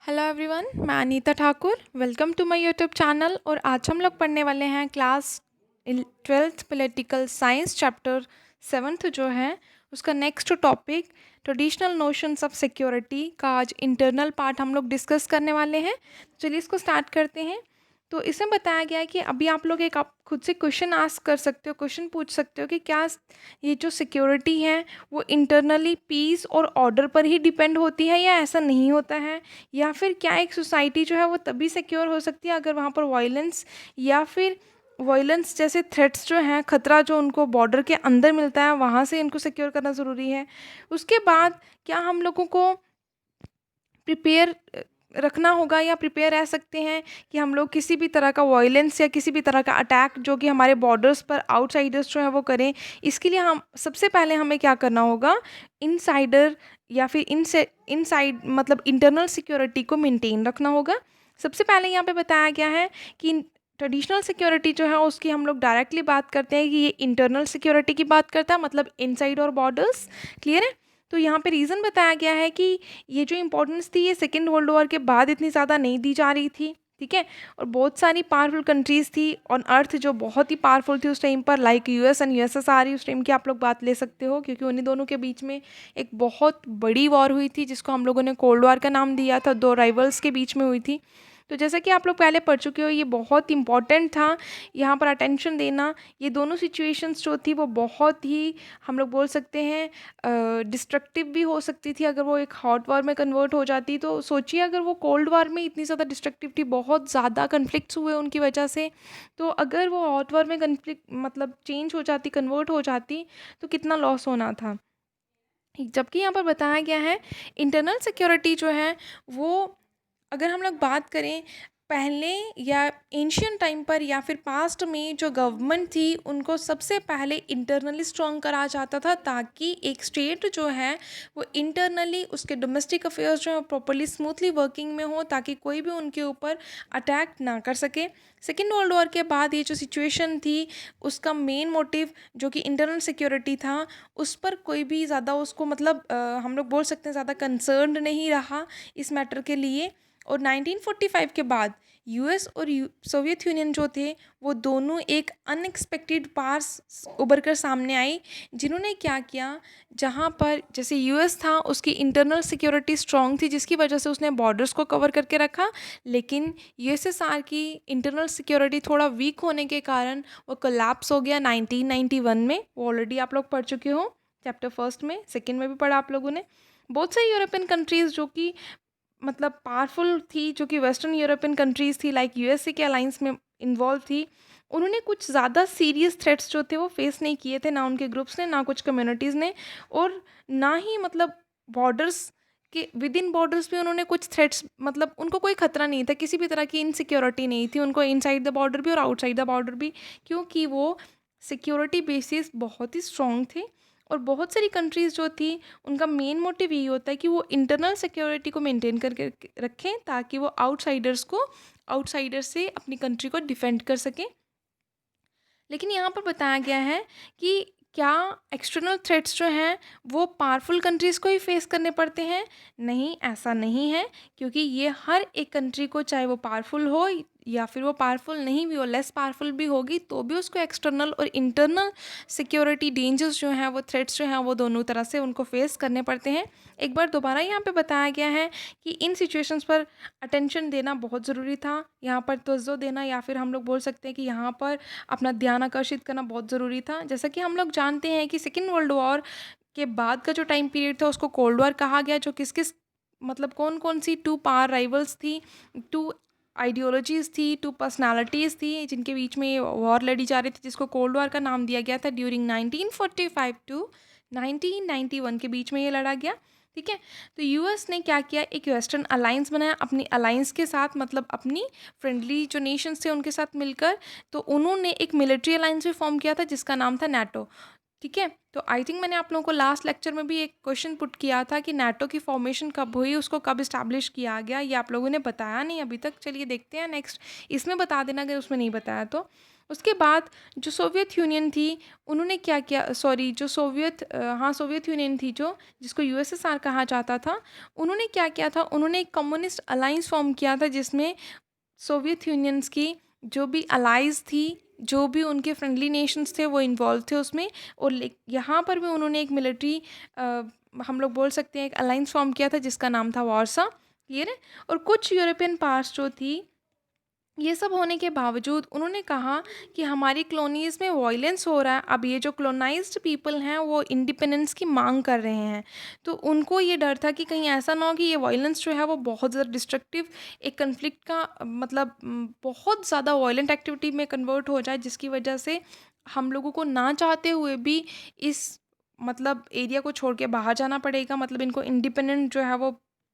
Hello everyone, मैं Anita Thakur. Welcome to my YouTube channel. और आज हम लोग पढ़ने वाले हैं class 12th political science chapter 7th जो है उसका next topic traditional notions of security का आज इंटरनल पार्ट हम लोग डिस्कस करने वाले हैं। चलिए इसको स्टार्ट करते हैं। तो इसमें बताया गया है कि अभी आप लोग एक आप खुद से क्वेश्चन आस्क कर सकते हो, क्वेश्चन पूछ सकते हो कि क्या ये जो सिक्योरिटी है वो इंटरनली पीस और ऑर्डर पर ही डिपेंड होती है या ऐसा नहीं होता है, या फिर क्या एक सोसाइटी जो है वो तभी सिक्योर हो सकती है अगर वहाँ पर वायलेंस या फिर वायलेंस जैसे थ्रेट्स जो हैं, खतरा जो उनको बॉर्डर के अंदर मिलता है वहाँ से इनको सिक्योर करना ज़रूरी है। उसके बाद क्या हम लोगों को प्रिपेयर रखना होगा या प्रिपेयर रह सकते हैं कि हम लोग किसी भी तरह का वायलेंस या किसी भी तरह का अटैक जो कि हमारे बॉर्डर्स पर आउटसाइडर्स जो है वो करें। इसके लिए हम सबसे पहले हमें क्या करना होगा, इनसाइडर या फिर इनसाइड मतलब इंटरनल सिक्योरिटी को मेंटेन रखना होगा। सबसे पहले यहाँ पे बताया गया है कि ट्रेडिशनल सिक्योरिटी जो है उसकी हम लोग डायरेक्टली बात करते हैं कि ये इंटरनल सिक्योरिटी की बात करता है, मतलब इनसाइड और बॉर्डर्स। क्लियर है। तो यहाँ पे रीज़न बताया गया है कि ये जो इम्पोर्टेंस थी ये सेकेंड वर्ल्ड वॉर के बाद इतनी ज़्यादा नहीं दी जा रही थी। ठीक है। और बहुत सारी पावरफुल कंट्रीज़ थी ऑन अर्थ जो बहुत ही पावरफुल थी उस टाइम पर, लाइक यूएस एंड यूएसएसआर। उस टाइम की आप लोग बात ले सकते हो क्योंकि उन्हीं दोनों के बीच में एक बहुत बड़ी वॉर हुई थी जिसको हम लोगों ने कोल्ड वॉर का नाम दिया था। दो राइवल्स के बीच में हुई थी। तो जैसा कि आप लोग पहले पढ़ चुके हो, ये बहुत इंपॉर्टेंट था यहाँ पर अटेंशन देना। ये दोनों सिचुएशंस जो थी वो बहुत ही हम लोग बोल सकते हैं डिस्ट्रक्टिव भी हो सकती थी अगर वो एक हॉट वॉर में कन्वर्ट हो जाती। तो सोचिए अगर वो कोल्ड वॉर में इतनी ज़्यादा डिस्ट्रक्टिव थी, बहुत ज़्यादा कन्फ्लिक्ट्स हुए उनकी वजह से, तो अगर वो हॉट वॉर में कन्फ्लिक्ट मतलब चेंज हो जाती, कन्वर्ट हो जाती, तो कितना लॉस होना था। जबकि यहाँ पर बताया गया है इंटरनल सिक्योरिटी जो है वो, अगर हम लोग बात करें पहले या एंशियन टाइम पर या फिर पास्ट में जो गवर्नमेंट थी उनको सबसे पहले इंटरनली स्ट्रॉन्ग करा जाता था ताकि एक स्टेट जो है वो इंटरनली उसके डोमेस्टिक अफेयर्स जो है प्रॉपरली स्मूथली वर्किंग में हो ताकि कोई भी उनके ऊपर अटैक ना कर सके। सेकेंड वर्ल्ड वॉर के बाद ये जो सिचुएशन थी उसका मेन मोटिव जो कि इंटरनल सिक्योरिटी था उस पर कोई भी ज़्यादा उसको मतलब हम लोग बोल सकते हैं ज़्यादा कंसर्न्ड नहीं रहा इस मैटर के लिए। और 1945 के बाद यूएस और सोवियत यूनियन जो थे वो दोनों एक अनएक्सपेक्टेड पार्स उभर कर सामने आई, जिन्होंने क्या किया, जहाँ पर जैसे यूएस था उसकी इंटरनल सिक्योरिटी स्ट्रॉन्ग थी जिसकी वजह से उसने बॉर्डर्स को कवर करके रखा, लेकिन यूएसएसआर की इंटरनल सिक्योरिटी थोड़ा वीक होने के कारण वो कोलैप्स हो गया 1991 में। वो ऑलरेडी आप लोग पढ़ चुके हो चैप्टर फर्स्ट में, सेकेंड में भी पढ़ा आप लोगों ने। बहुत सारी यूरोपियन कंट्रीज़ जो कि मतलब पावरफुल थी, जो कि वेस्टर्न यूरोपियन कंट्रीज़ थी, लाइक यूएसए के अलाइंस में इन्वॉल्व थी, उन्होंने कुछ ज़्यादा सीरियस थ्रेट्स जो थे वो फेस नहीं किए थे, ना उनके ग्रुप्स ने, ना कुछ कम्युनिटीज़ ने, और ना ही मतलब बॉर्डर्स के विद इन बॉर्डर्स भी उन्होंने कुछ थ्रेट्स, मतलब उनको कोई खतरा नहीं था, किसी भी तरह की इनसिक्योरिटी नहीं थी उनको इनसाइड द बॉर्डर भी और आउटसाइड द बॉर्डर भी, क्योंकि वो सिक्योरिटी बेसिस बहुत ही स्ट्रॉन्ग थे। और बहुत सारी कंट्रीज़ जो थी उनका मेन मोटिव यही होता है कि वो इंटरनल सिक्योरिटी को मेंटेन करके रखें ताकि वो आउटसाइडर से अपनी कंट्री को डिफेंड कर सकें। लेकिन यहाँ पर बताया गया है कि क्या एक्सटर्नल थ्रेट्स जो हैं वो पावरफुल कंट्रीज़ को ही फेस करने पड़ते हैं? नहीं, ऐसा नहीं है, क्योंकि ये हर एक कंट्री को, चाहे वो पावरफुल हो या फिर वो पावरफुल नहीं भी हो, लेस पावरफुल भी होगी, तो भी उसको एक्सटर्नल और इंटरनल सिक्योरिटी डेंजर्स जो हैं, वो थ्रेट्स जो हैं, वो दोनों तरह से उनको फेस करने पड़ते हैं। एक बार दोबारा यहाँ पे बताया गया है कि इन सिचुएशंस पर अटेंशन देना बहुत ज़रूरी था, यहाँ पर तवज्जो देना, या फिर हम लोग बोल सकते हैं कि यहाँ पर अपना ध्यान आकर्षित करना बहुत ज़रूरी था। जैसा कि हम लोग जानते हैं कि सेकेंड वर्ल्ड वॉर के बाद का जो टाइम पीरियड था उसको कोल्ड वॉर कहा गया, जो किस किस मतलब कौन कौन सी टू पावर राइवल्स थी, टू आइडियोलॉजीज़ थी, टू पर्सनालिटीज़ थी जिनके बीच में वॉर लड़ी जा रही थी, जिसको कोल्ड वॉर का नाम दिया गया था। ड्यूरिंग 1945 टू 1991 के बीच में ये लड़ा गया। ठीक है। तो यूएस ने क्या किया, एक वेस्टर्न अलायंस बनाया अपनी अलायंस के साथ, मतलब अपनी फ्रेंडली जो नेशंस थे उनके साथ मिलकर। तो उन्होंने एक मिलिट्री अलायंस भी फॉर्म किया था जिसका नाम था नाटो। ठीक है। तो आई थिंक मैंने आप लोगों को लास्ट लेक्चर में भी एक क्वेश्चन पुट किया था कि नाटो की फॉर्मेशन कब हुई, उसको कब इस्टेब्लिश किया गया, ये आप लोगों ने बताया नहीं अभी तक। चलिए देखते हैं नेक्स्ट, इसमें बता देना अगर उसमें नहीं बताया तो। उसके बाद जो सोवियत यूनियन थी उन्होंने क्या किया, सॉरी जो सोवियत यूनियन थी जो जिसको यूएसएसआर कहा जाता था, उन्होंने क्या किया था, उन्होंने एक कम्युनिस्ट अलाइंस फॉर्म किया था जिसमें सोवियत यूनियंस की जो भी अलाइज थी, जो भी उनके फ्रेंडली नेशंस थे वो इन्वॉल्व थे उसमें। और यहाँ पर भी उन्होंने एक मिलिट्री हम लोग बोल सकते हैं एक अलाइंस फॉर्म किया था जिसका नाम था वारसा। क्लियर है। और कुछ यूरोपियन पावर्स जो थी, ये सब होने के बावजूद उन्होंने कहा कि हमारी कॉलोनीज़ में वायलेंस हो रहा है। अब ये जो कॉलोनाइज्ड पीपल हैं वो इंडिपेंडेंस की मांग कर रहे हैं, तो उनको ये डर था कि कहीं ऐसा ना हो कि ये वायलेंस जो है वो बहुत ज़्यादा डिस्ट्रक्टिव एक कन्फ्लिक्ट का मतलब बहुत ज़्यादा वायलेंट एक्टिविटी में कन्वर्ट हो जाए, जिसकी वजह से हम लोगों को ना चाहते हुए भी इस मतलब एरिया को छोड़ के बाहर जाना पड़ेगा, मतलब इनको इंडिपेंडेंट जो है वो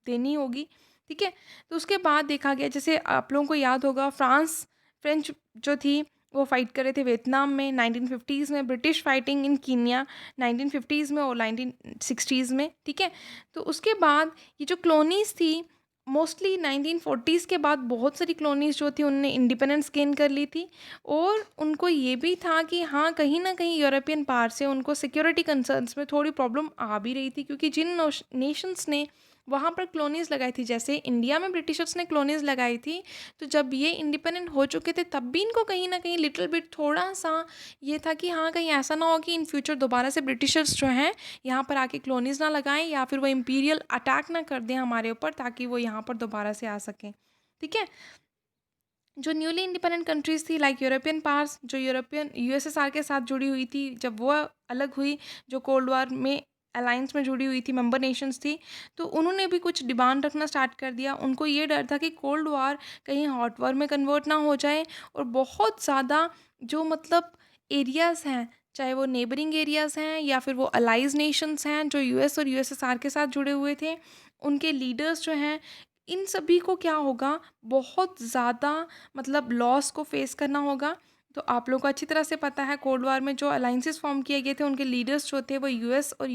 देनी होगी। ठीक है। तो उसके बाद देखा गया, जैसे आप लोगों को याद होगा फ्रेंच जो थी वो फाइट कर रहे थे वियतनाम में 1950s में, British fighting in Kenya 1950s में और 1960s में। ठीक है। तो उसके बाद ये जो कॉलोनीज़ थी मोस्टली 1940s के बाद बहुत सारी कॉलोनीज़ जो थी उन्होंने इंडिपेंडेंस गेन कर ली थी। और उनको ये भी था कि हाँ कहीं ना कहीं यूरोपियन पावर से उनको सिक्योरिटी कंसर्न्स में थोड़ी प्रॉब्लम आ भी रही थी, क्योंकि जिन नेशंस ने वहाँ पर कॉलोनीज़ लगाई थी, जैसे इंडिया में ब्रिटिशर्स ने कॉलोनीज़ लगाई थी, तो जब ये इंडिपेंडेंट हो चुके थे तब भी इनको कहीं ना कहीं लिटिल बिट थोड़ा सा ये था कि हाँ कहीं ऐसा ना हो कि इन फ्यूचर दोबारा से ब्रिटिशर्स जो हैं यहाँ पर आके कॉलोनीज़ ना लगाएं या फिर वो इम्पीरियल अटैक ना कर दें हमारे ऊपर, ताकि वो यहाँ पर दोबारा से आ सकें। ठीक है। जो न्यूली इंडिपेंडेंट कंट्रीज़ थी लाइक यूरोपियन पावर्स जो यूरोपियन यूएसएसआर के साथ जुड़ी हुई थी, जब वो अलग हुई, जो कोल्ड वार में अलायंस में जुड़ी हुई थी, मेंबर नेशंस थी, तो उन्होंने भी कुछ डिमांड रखना स्टार्ट कर दिया। उनको ये डर था कि कोल्ड वार कहीं हॉट वार में कन्वर्ट ना हो जाए और बहुत ज़्यादा जो मतलब एरियाज़ हैं, चाहे वो नेबरिंग एरियाज़ हैं या फिर वो अलाइज नेशंस हैं जो यूएस और यूएसएसआर के साथ जुड़े हुए थे, उनके लीडर्स जो हैं, इन सभी को क्या होगा, बहुत ज़्यादा मतलब लॉस को फेस करना होगा। तो आप लोगों को अच्छी तरह से पता है कोल्ड वार में जो अलाइंसेस फॉर्म किए गए थे उनके लीडर्स जो थे वो यूएस और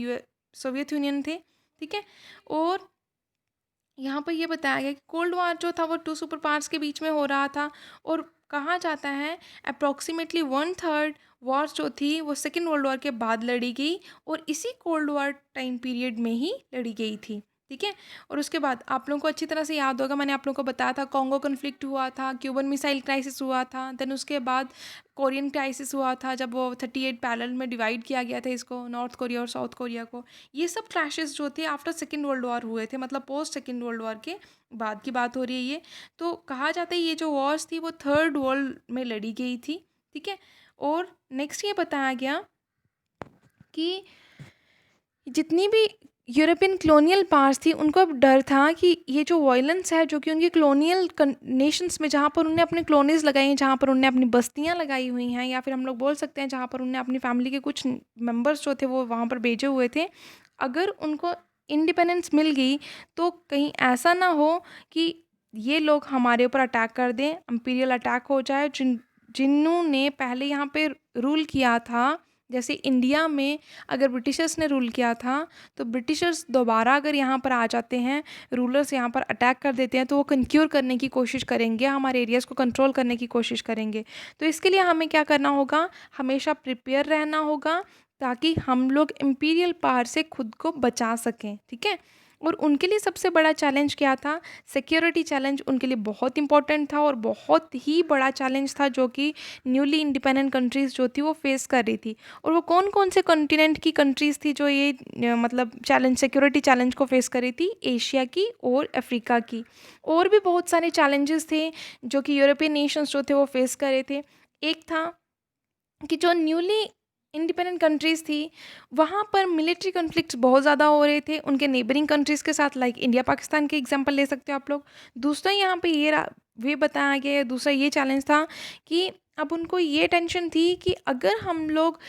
सोवियत यूनियन थे। ठीक है। और यहाँ पर ये बताया गया कि कोल्ड वार जो था वो टू सुपर पावर्स के बीच में हो रहा था, और कहा जाता है अप्रॉक्सीमेटली 1/3 वॉर जो थी वो सेकेंड वर्ल्ड वॉर के बाद लड़ी गई और इसी कोल्ड वार टाइम पीरियड में ही लड़ी गई थी। ठीक है। और उसके बाद आप लोगों को अच्छी तरह से याद होगा, मैंने आप लोगों को बताया था कॉन्गो कन्फ्लिक्ट हुआ था, क्यूबन मिसाइल क्राइसिस हुआ था, देन उसके बाद कोरियन क्राइसिस हुआ था जब वो 38 पैरेलल में डिवाइड किया गया था इसको, नॉर्थ कोरिया और साउथ कोरिया को। ये सब क्लैशेस जो थे आफ्टर सेकेंड वर्ल्ड वॉर हुए थे, मतलब पोस्ट सेकेंड वर्ल्ड वॉर के बाद की बात हो रही है ये। तो कहा जाता है ये जो वॉर्स थी वो थर्ड वर्ल्ड में लड़ी गई थी। ठीक है। और नेक्स्ट ये बताया गया कि जितनी भी यूरोपियन कॉलोनियल पावर्स थी उनको अब डर था कि ये जो वायलेंस है जो कि उनकी कॉलोनियल नेशंस में जहाँ पर उन्होंने अपने कॉलोनीज लगाई हैं, जहाँ पर उन्होंने अपनी बस्तियाँ लगाई हुई हैं, या फिर हम लोग बोल सकते हैं जहाँ पर उन्होंने अपनी फैमिली के कुछ मेंबर्स जो थे वो वहाँ पर भेजे हुए थे, अगर उनको इंडिपेंडेंस मिल गई तो कहीं ऐसा ना हो कि ये लोग हमारे ऊपर अटैक कर दें, इम्पीरियल अटैक हो जाए। जिन्होंने पहले यहाँ पे रूल किया था, जैसे इंडिया में अगर ब्रिटिशर्स ने रूल किया था तो ब्रिटिशर्स दोबारा अगर यहाँ पर आ जाते हैं, रूलर्स यहाँ पर अटैक कर देते हैं, तो वो कंक्यूर करने की कोशिश करेंगे, हमारे एरियाज़ को कंट्रोल करने की कोशिश करेंगे। तो इसके लिए हमें क्या करना होगा, हमेशा प्रिपेयर रहना होगा ताकि हम लोग इम्पीरियल पावर से खुद को बचा सकें। ठीक है। और उनके लिए सबसे बड़ा चैलेंज क्या था, सिक्योरिटी चैलेंज उनके लिए बहुत इंपॉर्टेंट था और बहुत ही बड़ा चैलेंज था जो कि न्यूली इंडिपेंडेंट कंट्रीज़ जो थी वो फेस कर रही थी। और वो कौन कौन से कॉन्टिनेंट की कंट्रीज़ थी जो ये मतलब चैलेंज सिक्योरिटी चैलेंज को फेस कर रही थी, एशिया की और अफ्रीका की। और भी बहुत सारे चैलेंजेस थे जो कि यूरोपियन नेशंस जो थे वो फेस कर रहे थे। एक था कि जो न्यूली इंडिपेंडेंट कंट्रीज़ थी वहाँ पर मिलिट्री कॉन्फ्लिक्ट्स बहुत ज़्यादा हो रहे थे उनके नेबरिंग कंट्रीज़ के साथ, लाइक इंडिया पाकिस्तान के एग्जांपल ले सकते हो आप लोग। दूसरा यहाँ पे ये बताया गया, दूसरा ये चैलेंज था कि अब उनको ये टेंशन थी कि अगर हम लोग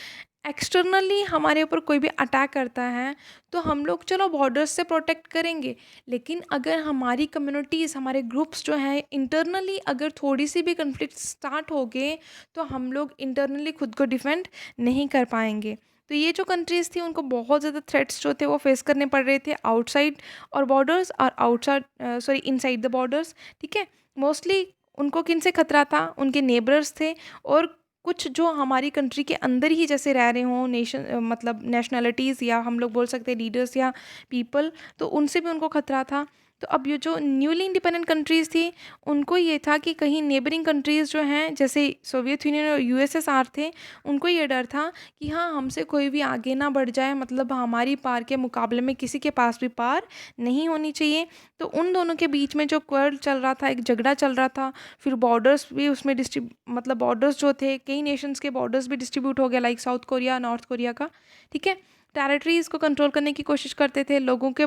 एक्सटर्नली हमारे ऊपर कोई भी अटैक करता है तो हम लोग चलो बॉर्डर्स से प्रोटेक्ट करेंगे, लेकिन अगर हमारी कम्युनिटीज़ हमारे ग्रुप्स जो हैं इंटरनली अगर थोड़ी सी भी कन्फ्लिक्ट स्टार्ट हो गए तो हम लोग इंटरनली खुद को डिफेंड नहीं कर पाएंगे। तो ये जो कंट्रीज़ थी उनको बहुत ज़्यादा थ्रेट्स जो थे वो फेस करने पड़ रहे थे आउटसाइड और बॉर्डर्स और outside sorry inside the borders. ठीक है। मोस्टली उनको किन से खतरा था, उनके नेबर्स थे और कुछ जो हमारी कंट्री के अंदर ही जैसे रह रहे हों मतलब नेशनैलिटीज़, या हम लोग बोल सकते हैं लीडर्स या पीपल, तो उनसे भी उनको खतरा था। तो अब ये जो न्यूली इंडिपेंडेंट कंट्रीज़ थी, उनको ये था कि कहीं नेबरिंग कंट्रीज़ जो हैं जैसे सोवियत यूनियन और यूएसएसआर थे, उनको ये डर था कि हाँ, हमसे कोई भी आगे ना बढ़ जाए, मतलब हमारी पार के मुकाबले में किसी के पास भी पार नहीं होनी चाहिए। तो उन दोनों के बीच में जो क्वर्ल चल रहा था, एक झगड़ा चल रहा था, फिर बॉर्डर्स भी उसमें मतलब बॉर्डर्स जो थे, कई नेशंस के बॉर्डर्स भी डिस्ट्रीब्यूट हो गया, like south Korea, north Korea का, ठीक है। टेरिटरीज़ को कंट्रोल करने की कोशिश करते थे, लोगों के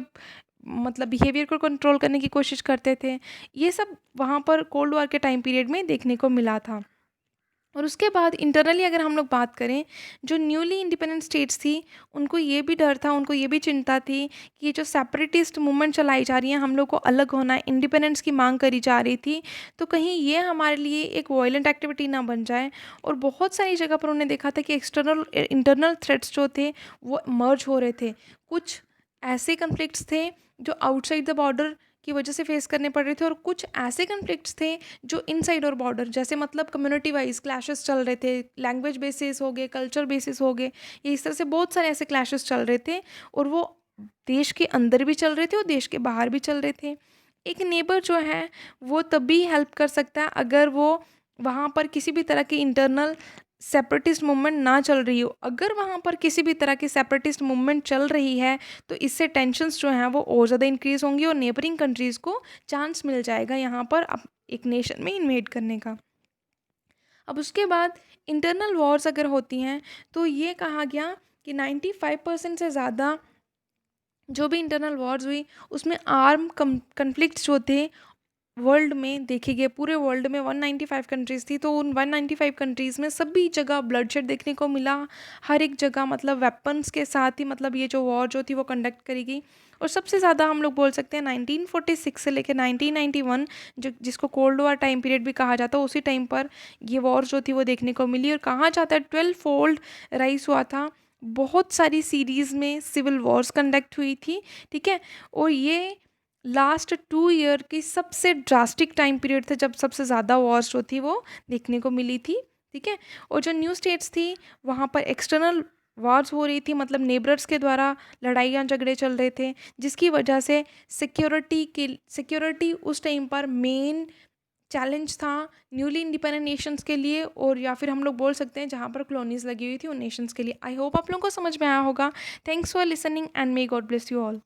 मतलब बिहेवियर को कंट्रोल करने की कोशिश करते थे। ये सब वहाँ पर कोल्ड वॉर के टाइम पीरियड में देखने को मिला था। और उसके बाद इंटरनली अगर हम लोग बात करें, जो न्यूली इंडिपेंडेंट स्टेट्स थी, उनको ये भी डर था, उनको ये भी चिंता थी कि ये जो सेपरेटिस्ट मूवमेंट चलाई जा रही है, हम लोग को अलग होना है, इंडिपेंडेंस की मांग करी जा रही थी, तो कहीं ये हमारे लिए एक वायलेंट एक्टिविटी ना बन जाए। और बहुत सारी जगह पर उन्होंने देखा था कि एक्सटर्नल इंटरनल थ्रेट्स जो थे वो मर्ज हो रहे थे। कुछ ऐसे कन्फ्लिक्ट्स थे जो आउटसाइड द बॉर्डर की वजह से फेस करने पड़ रहे थे, और कुछ ऐसे कन्फ्लिक्ट्स थे जो इनसाइड और बॉर्डर, जैसे मतलब कम्युनिटी वाइज क्लैशेस चल रहे थे, लैंग्वेज बेसिस हो गए, कल्चर बेसिस हो गए, ये इस तरह से बहुत सारे ऐसे क्लैशेस चल रहे थे, और वो देश के अंदर भी चल रहे थे और देश के बाहर भी चल रहे थे। एक नेबर जो है वो तभी हेल्प कर सकता है अगर वो वहाँ पर किसी भी तरह की इंटरनल सेपरेटिस्ट मूवमेंट ना चल रही हो। अगर वहाँ पर किसी भी तरह की सेपरेटिस्ट मूवमेंट चल रही है, तो इससे टेंशन्स जो हैं वो और ज़्यादा इंक्रीज़ होंगी, और नेबरिंग कंट्रीज़ को चांस मिल जाएगा यहाँ पर एक नेशन में इन्वेड करने का। अब उसके बाद इंटरनल वॉर्स अगर होती हैं, तो ये कहा गया कि 95% से ज़्यादा जो भी इंटरनल वॉर्स हुई, उसमें आर्म कन्फ्लिक्ट्स जो थे वर्ल्ड में देखे गए, पूरे वर्ल्ड में 195 कंट्रीज़ थी, तो उन 195 कंट्रीज़ में सभी जगह ब्लडशेड देखने को मिला। हर एक जगह मतलब वेपन्स के साथ ही मतलब ये जो वॉर जो थी वो कंडक्ट करी गई। और सबसे ज़्यादा हम लोग बोल सकते हैं 1946 से लेकर 1991, जो जिसको कोल्ड वॉर टाइम पीरियड भी कहा जाता है, उसी टाइम पर ये वॉर जो थी वो देखने को मिली। और कहा जाता है 12 फोल्ड राइज हुआ था। बहुत सारी सीरीज़ में सिविल वॉर्स कंडक्ट हुई थी, ठीक है। और ये लास्ट 2 ईयर की सबसे ड्रास्टिक टाइम पीरियड था, जब सबसे ज़्यादा वॉर्स जो थी वो देखने को मिली थी, ठीक है। और जो न्यू स्टेट्स थी, वहाँ पर एक्सटर्नल वॉर्स हो रही थी, मतलब नेबर्स के द्वारा लड़ाइयाँ झगड़े चल रहे थे, जिसकी वजह से सिक्योरिटी उस टाइम पर मेन चैलेंज था न्यूली इंडिपेंडेंट नेशंस के लिए, और या फिर हम लोग बोल सकते हैं जहाँ पर कॉलोनीज लगी हुई थी उन नेशंस के लिए। आई होप आप लोगों को समझ में आया होगा। Thanks for listening and may God bless you all.